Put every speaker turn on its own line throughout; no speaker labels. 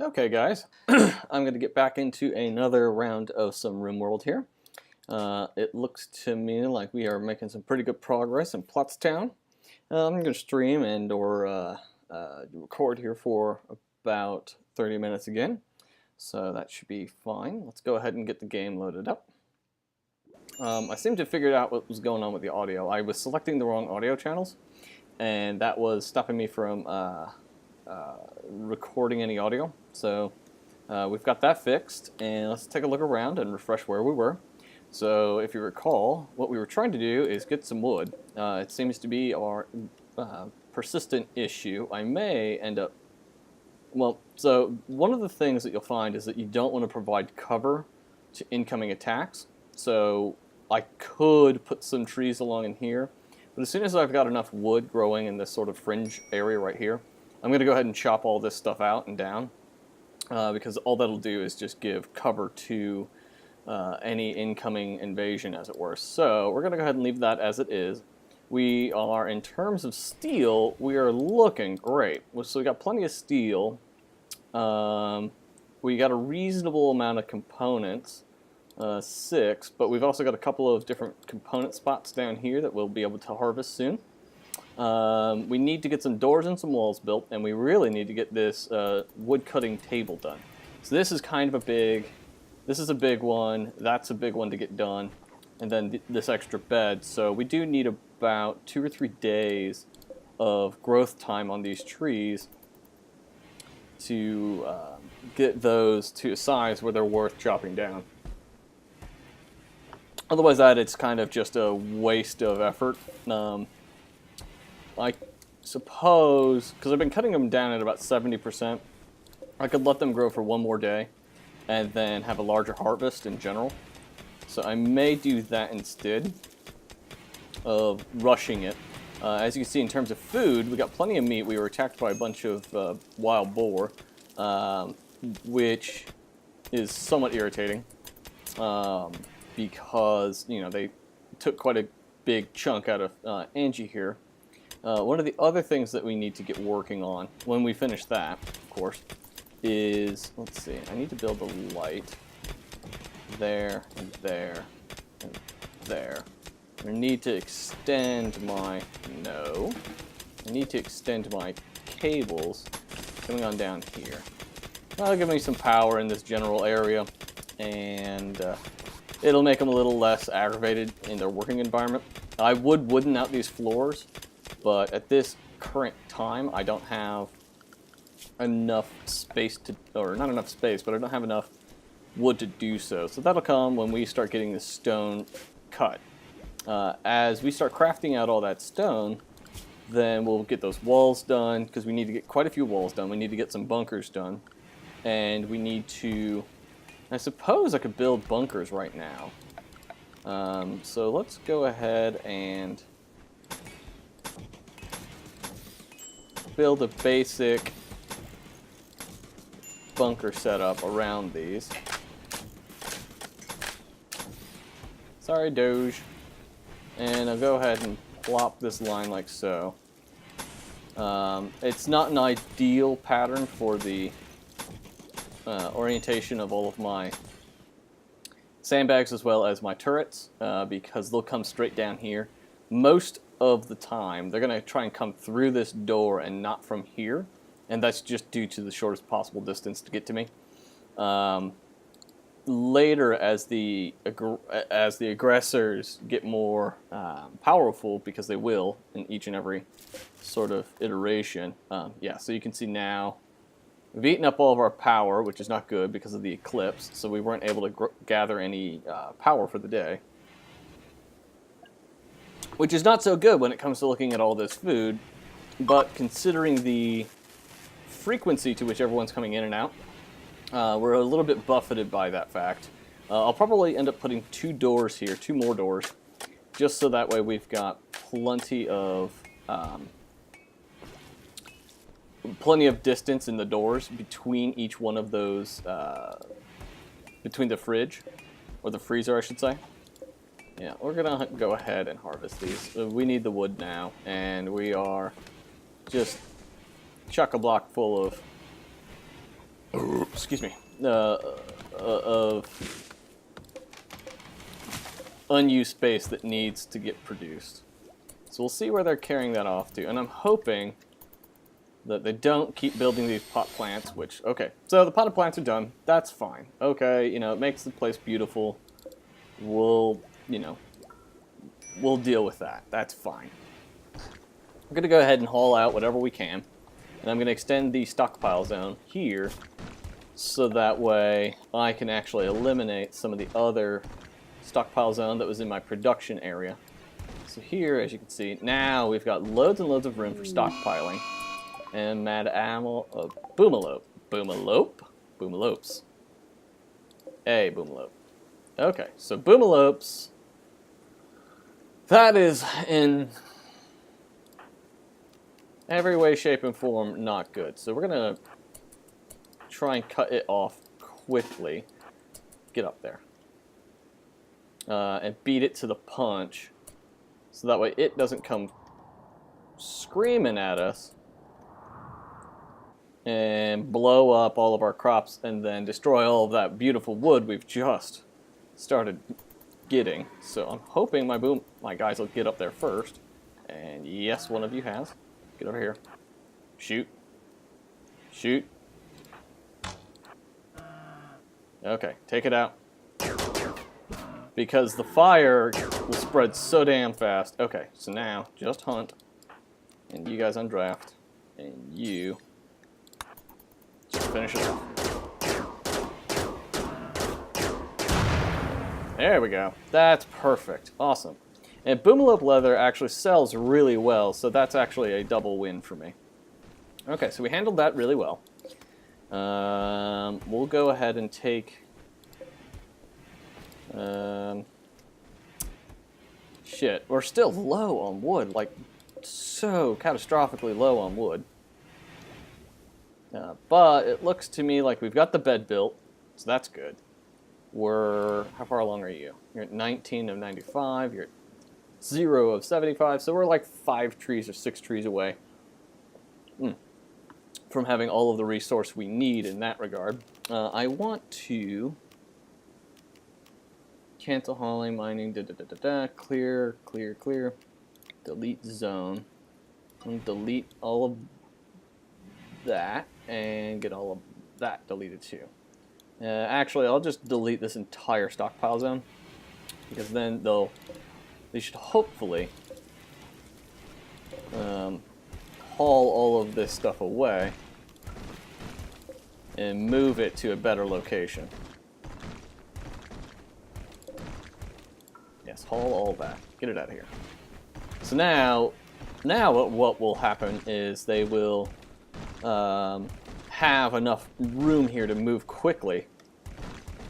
Okay, guys, I'm going to get back into another round of some Rimworld here. It looks to me like we are making some pretty good progress in Pottstown. I'm going to stream and or record here for about 30 minutes again, so that should be fine. Let's go ahead and get the game loaded up. I seem to have figured out what was going on with the audio. I was selecting the wrong audio channels, and that was stopping me from recording any audio. So we've got that fixed, and let's take a look around and refresh where we were. So if you recall, what we were trying to do is get some wood. It seems to be our persistent issue. I may end up... Well, so one of the things that you'll find is that you don't want to provide cover to incoming attacks. So I could put some trees along in here, but as soon as I've got enough wood growing in this sort of fringe area right here, I'm going to go ahead and chop all this stuff out and down, because all that'll do is just give cover to any incoming invasion, as it were. So we're going to go ahead and leave that as it is. We are, in terms of steel, we are looking great. So we got plenty of steel. We got a reasonable amount of components, 6, but we've also got a couple of different component spots down here that we'll be able to harvest soon. We need to get some doors and some walls built, and we really need to get this wood cutting table done. So this is kind of a big, this is a big one, that's a big one to get done, and then this extra bed. So we do need about 2 or 3 days of growth time on these trees to get those to a size where they're worth chopping down. Otherwise it's kind of just a waste of effort. I suppose, because I've been cutting them down at about 70%, I could let them grow for 1 more day and then have a larger harvest in general. So I may do that instead of rushing it. As you can see, in terms of food, we got plenty of meat. We were attacked by a bunch of wild boar, which is somewhat irritating because, you know, they took quite a big chunk out of Angie here. One of the other things that we need to get working on when we finish that, of course, is, let's see, I need to build a light there and there and there. I need to extend my, no, I need to extend my cables coming on down here. That'll give me some power in this general area, and it'll make them a little less aggravated in their working environment. I would wooden out these floors, but at this current time, I don't have enough space to, or not enough space, but I don't have enough wood to do so. So that'll come when we start getting the stone cut. As we start crafting out all that stone, then we'll get those walls done, because we need to get quite a few walls done. We need to get some bunkers done. And we need to, I suppose I could build bunkers right now. So let's go ahead and build a basic bunker setup around these. Sorry, Doge. And I'll go ahead and plop this line like so. It's not an ideal pattern for the orientation of all of my sandbags as well as my turrets, because they'll come straight down here. Most of the time, they're going to try and come through this door and not from here, and that's just due to the shortest possible distance to get to me. Later, as the aggressors get more powerful, because they will in each and every sort of iteration, yeah, so you can see now we've eaten up all of our power, which is not good because of the eclipse, so we weren't able to gather any power for the day. Which is not so good when it comes to looking at all this food, but considering the frequency to which everyone's coming in and out, we're a little bit buffeted by that fact. I'll probably end up putting 2 doors here, 2 more doors, just so that way we've got plenty of distance in the doors between each one of those, between the fridge, or the freezer I should say. Yeah, we're gonna go ahead and harvest these. We need the wood now, and we are just chock-a-block full of excuse me, of unused space that needs to get produced. So we'll see where they're carrying that off to, and I'm hoping that they don't keep building these pot plants, which, okay, so the potted plants are done. That's fine. Okay, you know, it makes the place beautiful. We'll, you know, we'll deal with that. That's fine. I'm going to go ahead and haul out whatever we can, and I'm going to extend the stockpile zone here so that way I can actually eliminate some of the other stockpile zone that was in my production area. So here, as you can see, now we've got loads and loads of room for stockpiling. And mad animal, boomalope. Boomalope? Boomalopes. Hey, boomalope. Okay, so boomalopes, that is in every way, shape, and form not good. So we're going to try and cut it off quickly. Get up there. And beat it to the punch. So that way it doesn't come screaming at us and blow up all of our crops and then destroy all of that beautiful wood we've just started getting. So I'm hoping my guys will get up there first. And yes, one of you has. Get over here. Shoot. Shoot. Okay, take it out. Because the fire will spread so damn fast. Okay, so now just hunt. And you guys undraft. And you just finish it off. There we go. That's perfect. Awesome. And boomalope leather actually sells really well, so that's actually a double win for me. Okay, so we handled that really well. We'll go ahead and take... shit, we're still low on wood, like so catastrophically low on wood. But it looks to me like we've got the bed built, so that's good. How far along are you? You're at 19 of 95, you're at 0 of 75, so we're like 5 trees or 6 trees away from having all of the resource we need in that regard. I want to cancel hauling, mining, clear, clear, clear, delete zone, and delete all of that, and get all of that deleted too. Actually, I'll just delete this entire stockpile zone, because then they should hopefully haul all of this stuff away and move it to a better location. Yes, haul all that. Get it out of here. So now what will happen is they will have enough room here to move quickly.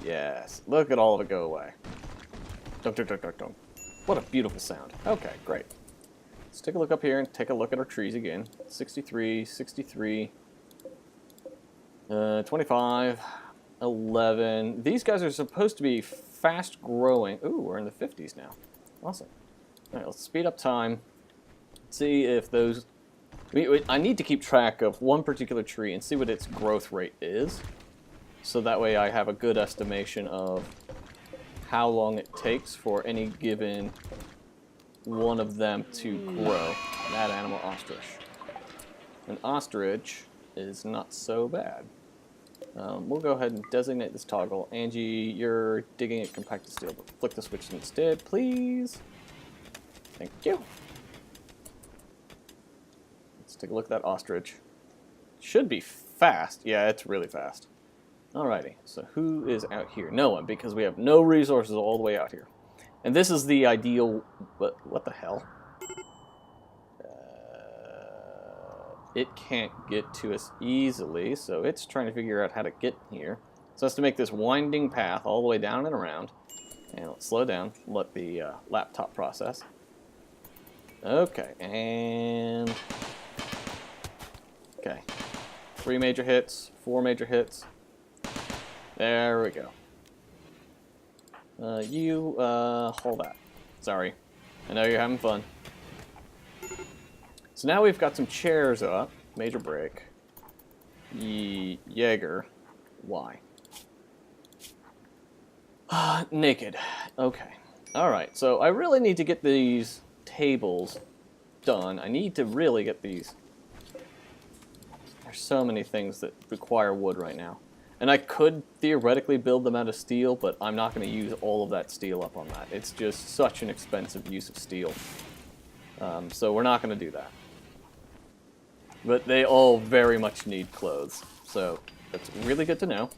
Yes, look at all of it go away. Dunk, dunk, dunk, dunk, dunk. What a beautiful sound. Okay, great. Let's take a look up here and take a look at our trees again. 63, 63, 25, 11. These guys are supposed to be fast growing. Ooh, we're in the 50s now. Awesome. All right, let's speed up time. See if those... I need to keep track of one particular tree and see what its growth rate is. So that way I have a good estimation of how long it takes for any given one of them to grow. That animal, ostrich. An ostrich is not so bad. We'll go ahead and designate this toggle. Angie, you're digging at compacted steel, but flick the switch instead, please. Thank you. Let's take a look at that ostrich. Should be fast. Yeah, it's really fast. Alrighty, so who is out here? No one, because we have no resources all the way out here. And this is the ideal... What the hell? It can't get to us easily, so it's trying to figure out how to get here. So it has to make this winding path all the way down and around. And let's slow down, let the laptop process. Okay, and... Okay. 3 major hits, 4 major hits. There we go. Hold that. Sorry. I know you're having fun. So now we've got some chairs up. Major break. Jaeger. Why? Naked. Okay. Alright, so I really need to get these tables done. I need to really get these. There's so many things that require wood right now. And I could theoretically build them out of steel, but I'm not going to use all of that steel up on that. It's just such an expensive use of steel. So we're not going to do that. But they all very much need clothes. So that's really good to know.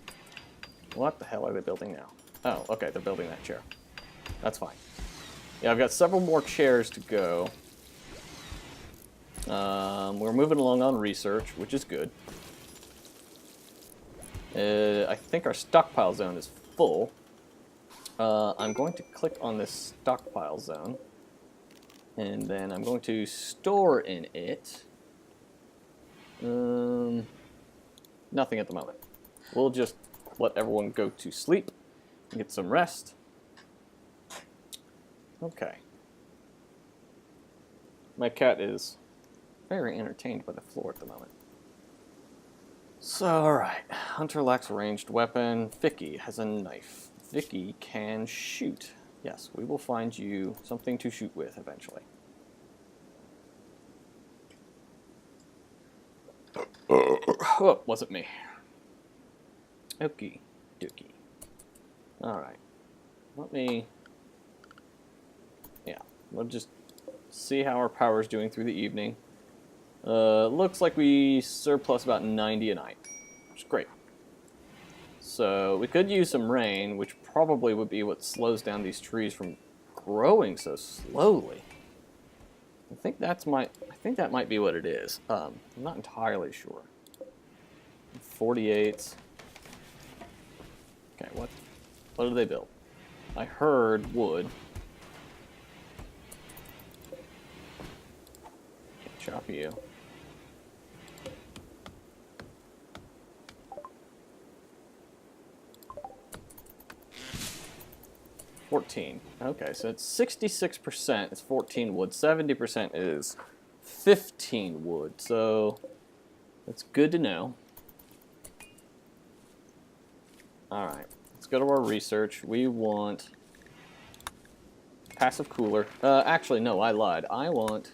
What the hell are they building now? Oh, okay, they're building that chair. That's fine. Yeah, I've got several more chairs to go. We're moving along on research, which is good. I think our stockpile zone is full. I'm going to click on this stockpile zone. And then I'm going to store in it. Nothing at the moment. We'll just let everyone go to sleep and get some rest. Okay. My cat is very entertained by the floor at the moment. So, alright. Hunter lacks a ranged weapon. Vicky has a knife. Vicky can shoot. Yes, we will find you something to shoot with eventually. Oh, wasn't me. Okie dokie. Alright. Let me... Yeah, we'll just see how our power's doing through the evening. Looks like we surplus about 90 a night, which is great. So we could use some rain, which probably would be what slows down these trees from growing so slowly. I think that might be what it is. I'm not entirely sure. 48. Okay, what do they build? I heard wood. Chop you. Okay, so it's 66%. It's 14 wood. 70% is 15 wood. So that's good to know. All right, let's go to our research. We want passive cooler. Actually, no, I lied. I want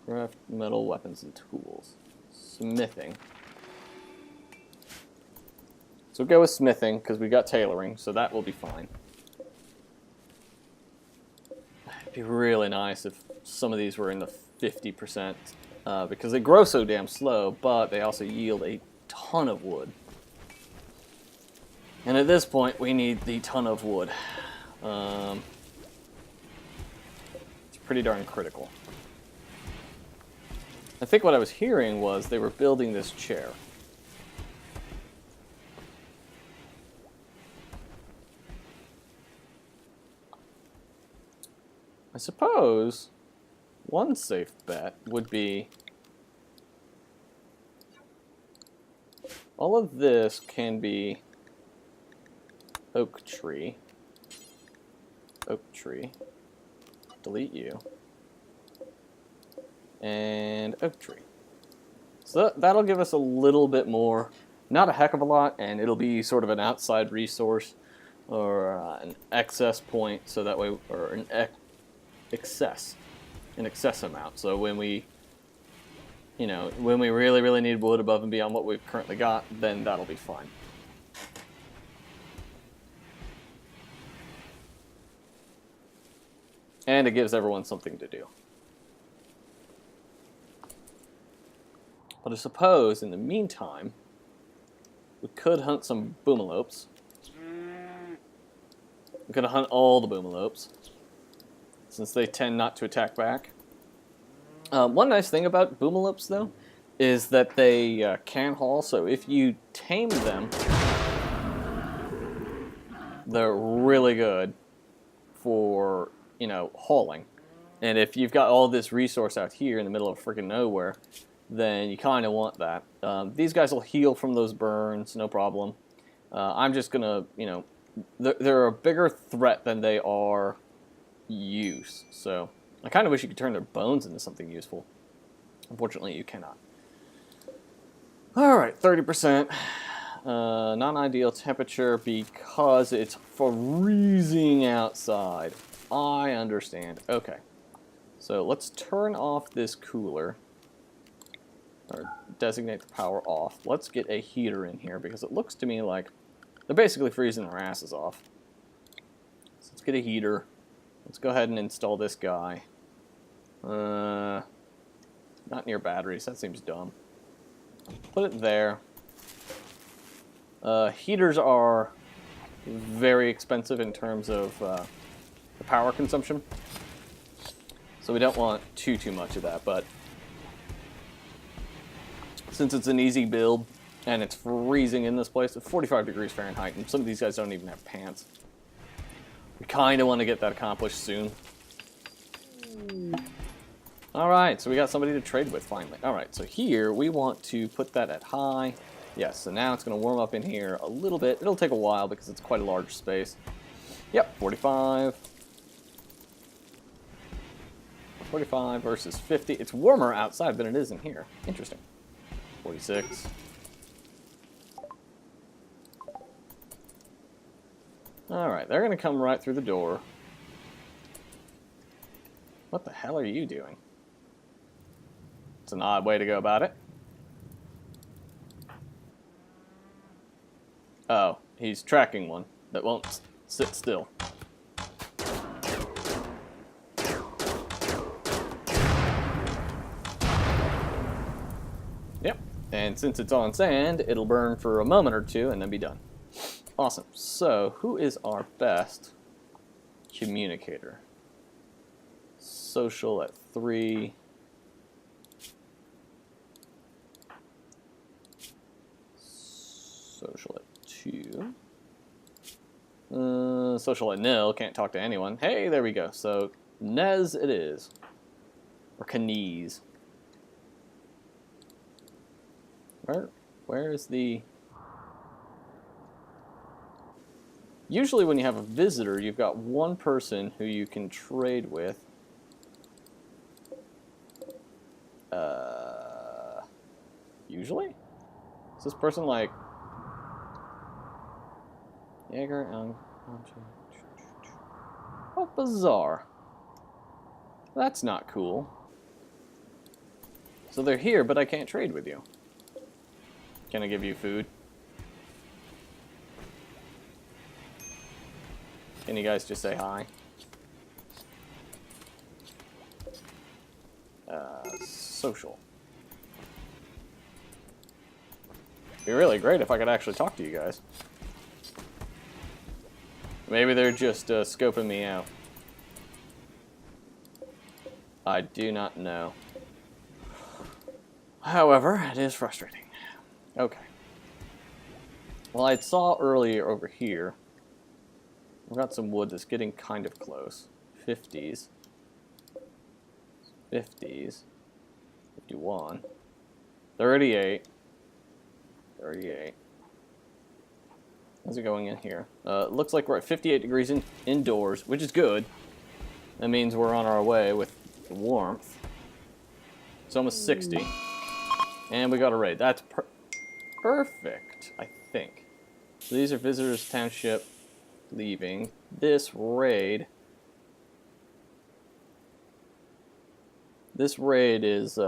craft metal weapons and tools. Smithing. So we'll go with smithing, because we got tailoring, so that will be fine. It'd be really nice if some of these were in the 50%, because they grow so damn slow, but they also yield a ton of wood. And at this point, we need the ton of wood. It's pretty darn critical. I think what I was hearing was they were building this chair. I suppose one safe bet would be all of this can be oak tree, delete you, and oak tree. So that'll give us a little bit more, not a heck of a lot, and it'll be sort of an outside resource or an excess point, so that way, or an excess amount. So when we, when we really need wood above and beyond what we've currently got, then that'll be fine. And it gives everyone something to do. But I suppose in the meantime, we could hunt some boomalopes. We could hunt all the boomalopes, since they tend not to attack back. One nice thing about boomalopes, though, is that they can haul, so if you tame them, they're really good for, hauling. And if you've got all this resource out here in the middle of freaking nowhere, then you kind of want that. These guys will heal from those burns, no problem. I'm just going to, they're a bigger threat than they are use. So I kind of wish you could turn their bones into something useful. Unfortunately, you cannot. All right, 30%. Non-ideal temperature because it's freezing outside. I understand. Okay. So let's turn off this cooler. Or designate the power off. Let's get a heater in here because it looks to me like they're basically freezing their asses off. So let's get a heater. Let's go ahead and install this guy. Not near batteries. That seems dumb. Put it there. Heaters are very expensive in terms of the power consumption. So we don't want too much of that, but since it's an easy build and it's freezing in this place, it's 45 degrees Fahrenheit, and some of these guys don't even have pants. We kind of want to get that accomplished soon. Alright, so we got somebody to trade with finally. Alright, so here we want to put that at high. Yes, so now it's going to warm up in here a little bit. It'll take a while because it's quite a large space. Yep, 45. 45 versus 50. It's warmer outside than it is in here. Interesting. 46. Alright, they're going to come right through the door. What the hell are you doing? It's an odd way to go about it. Oh, he's tracking one that won't sit still. Yep, and since it's on sand, it'll burn for a moment or two and then be done. Awesome. So, who is our best communicator? Social at 3. Social at 2. Social at 0. Can't talk to anyone. Hey, there we go. So, Nez it is. Or Knees. Where is the... Usually when you have a visitor, you've got one person who you can trade with. Usually? Is this person like... Jaeger, how bizarre. That's not cool. So they're here, but I can't trade with you. Can I give you food? Can you guys just say hi? Social. It'd be really great if I could actually talk to you guys. Maybe they're just scoping me out. I do not know. However, it is frustrating. Okay. Well, I saw earlier over here, we've got some wood that's getting kind of close. 50s. 50s. 51. 38. 38. How's it going in here? It looks like we're at 58 degrees indoors, which is good. That means we're on our way with the warmth. It's almost 60. And we got a raid. That's perfect, I think. So these are visitors township leaving. This raid is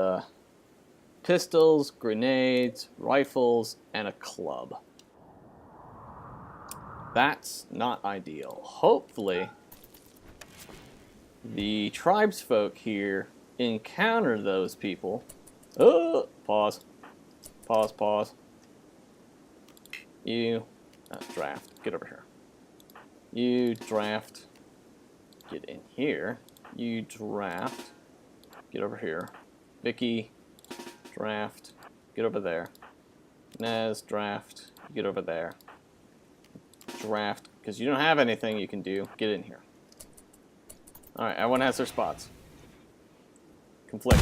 pistols, grenades, rifles, and a club. That's not ideal. Hopefully, the tribesfolk here encounter those people. Oh, pause. Pause, pause. You, draft, get over here. You, draft, get in here. You, draft, get over here. Vicky, draft, get over there. Nez, draft, get over there. Draft, because you don't have anything you can do, get in here. Alright, everyone has their spots. Conflict,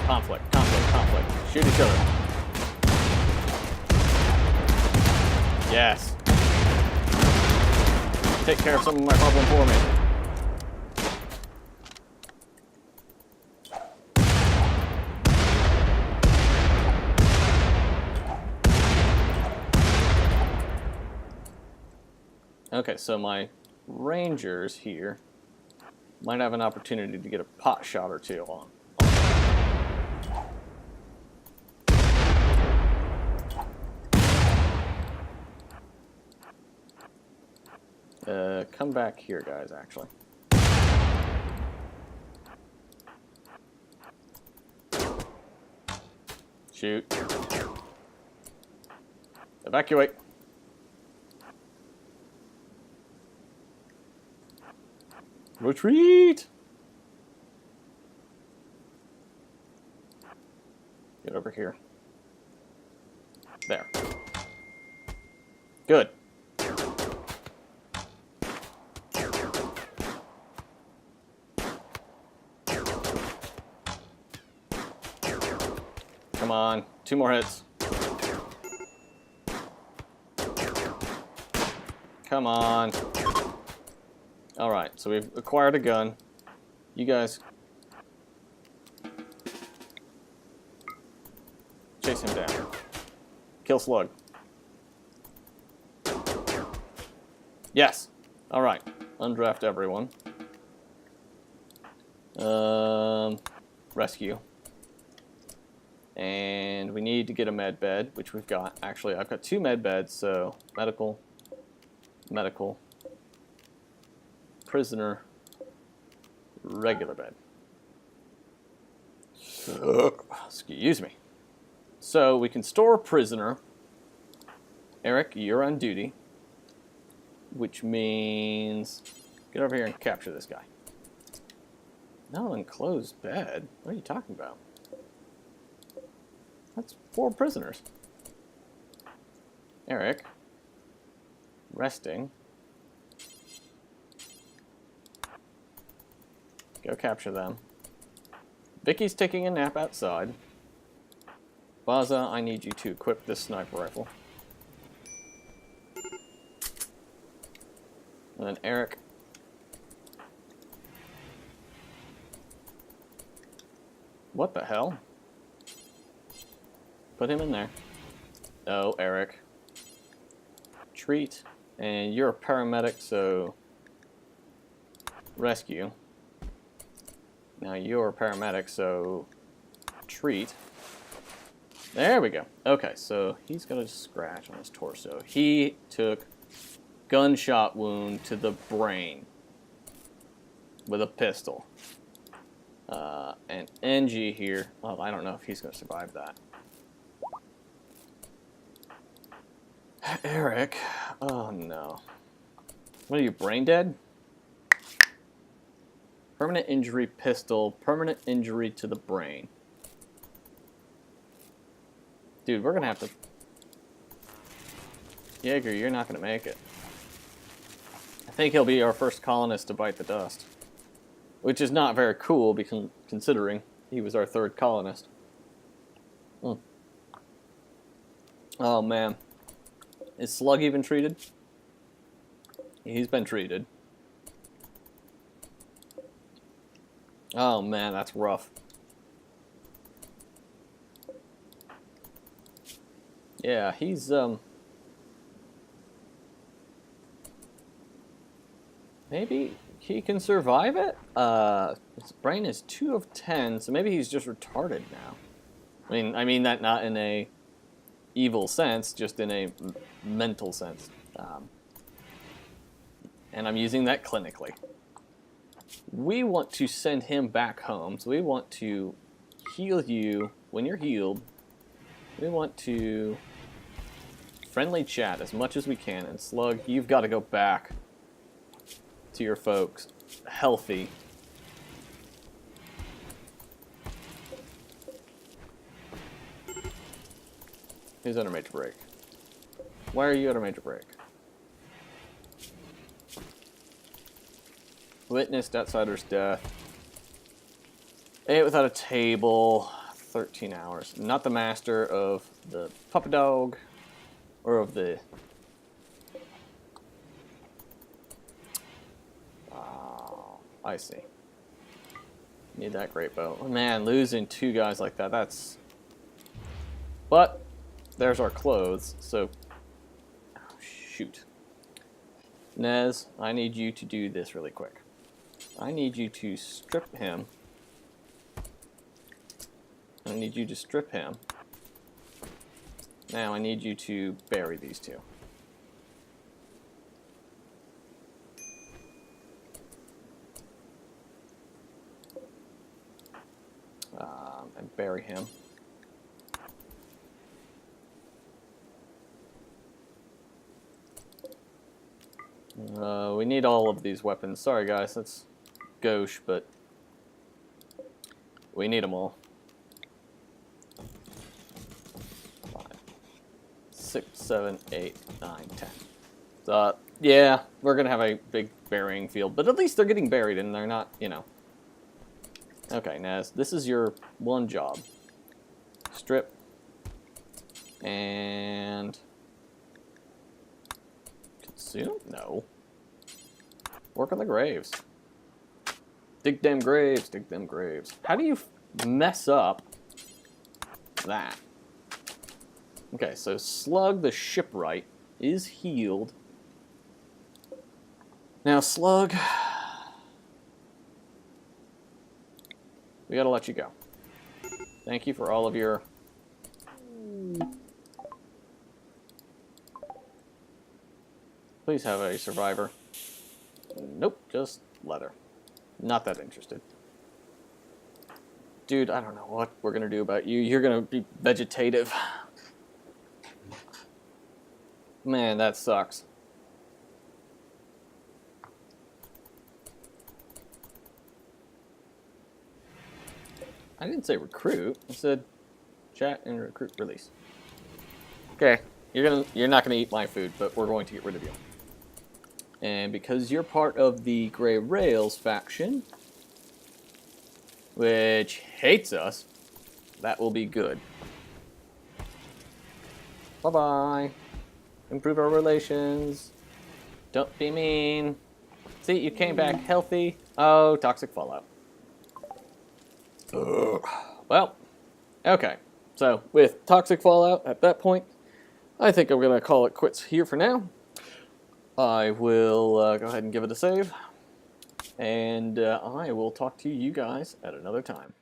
conflict, conflict, conflict. Shoot each other. Yes. Take care of some of my problem for me. Okay, so my rangers here might have an opportunity to get a pot shot or two on. Come back here, guys, actually. Shoot. Evacuate. Retreat! Get over here. There. Good. Come on. 2 more hits. Come on. Alright, so we've acquired a gun. You guys chase him down. Kill slug. Yes! Alright. Undraft everyone. Rescue. And we need to get a med bed, which we've got. Actually, I've got 2 med beds, so medical, medical, prisoner, regular bed. Excuse me. So we can store a prisoner. Eric, you're on duty, which means get over here and capture this guy. No enclosed bed? What are you talking about? That's 4 prisoners. Eric. Resting. Go capture them. Vicky's taking a nap outside. Baza, I need you to equip this sniper rifle. And then Eric. What the hell? Put him in there. Oh, Eric. Treat. And you're a paramedic, so rescue. Now you're a paramedic, so treat. There we go. Okay, so he's got a scratch on his torso. He took gunshot wound to the brain with a pistol. And NG here, well, I don't know if he's going to survive that. Eric, oh no. What are you, brain dead? Permanent injury pistol, permanent injury to the brain. Dude, we're gonna have to... Jaeger, you're not gonna make it. I think he'll be our first colonist to bite the dust. Which is not very cool, because considering he was our 3rd colonist. Oh man. Is Slug even treated? He's been treated. Oh man, that's rough. Yeah, he's maybe he can survive it? His brain is 2 of 10, so maybe he's just retarded now. I mean that not in a evil sense, just in a mental sense. And I'm using that clinically. We want to send him back home, so we want to heal you when you're healed. We want to friendly chat as much as we can. And Slug, you've got to go back to your folks healthy. Who's under major break? Why are you under major break? Witnessed outsider's death. Ate without a table. 13 hours. Not the master of the puppy dog. Or of the... Oh, I see. Need that great bow. Man, losing 2 guys like that, that's... But, there's our clothes, so... Oh, shoot. Nez, I need you to do this really quick. I need you to strip him. I need you to strip him. Now I need you to bury these two. And bury him. We need all of these weapons. Sorry guys, that's gauche, but we need them all. 5, 6, 7, 8, 9, 10. Yeah, we're gonna have a big burying field, but at least they're getting buried and they're not, you know. Okay, Naz, this is your one job. Strip. And consume? No. Work on the graves. Dig them graves, dig them graves. How do you mess up that? Okay, so Slug the Shipwright is healed. Now, Slug, we gotta let you go. Thank you for all of your... Please have a survivor. Nope, just leather. Not that interested. Dude, I don't know what we're gonna do about you. You're gonna be vegetative. Man, that sucks. I didn't say recruit. I said chat and recruit release. Okay, you're not gonna eat my food, but we're going to get rid of you. And because you're part of the Grey Rails faction, which hates us, that will be good. Bye-bye. Improve our relations. Don't be mean. See, you came back healthy. Oh, toxic fallout. Ugh. Well, okay. So, with toxic fallout at that point, I think I'm going to call it quits here for now. I will go ahead and give it a save. And I will talk to you guys at another time.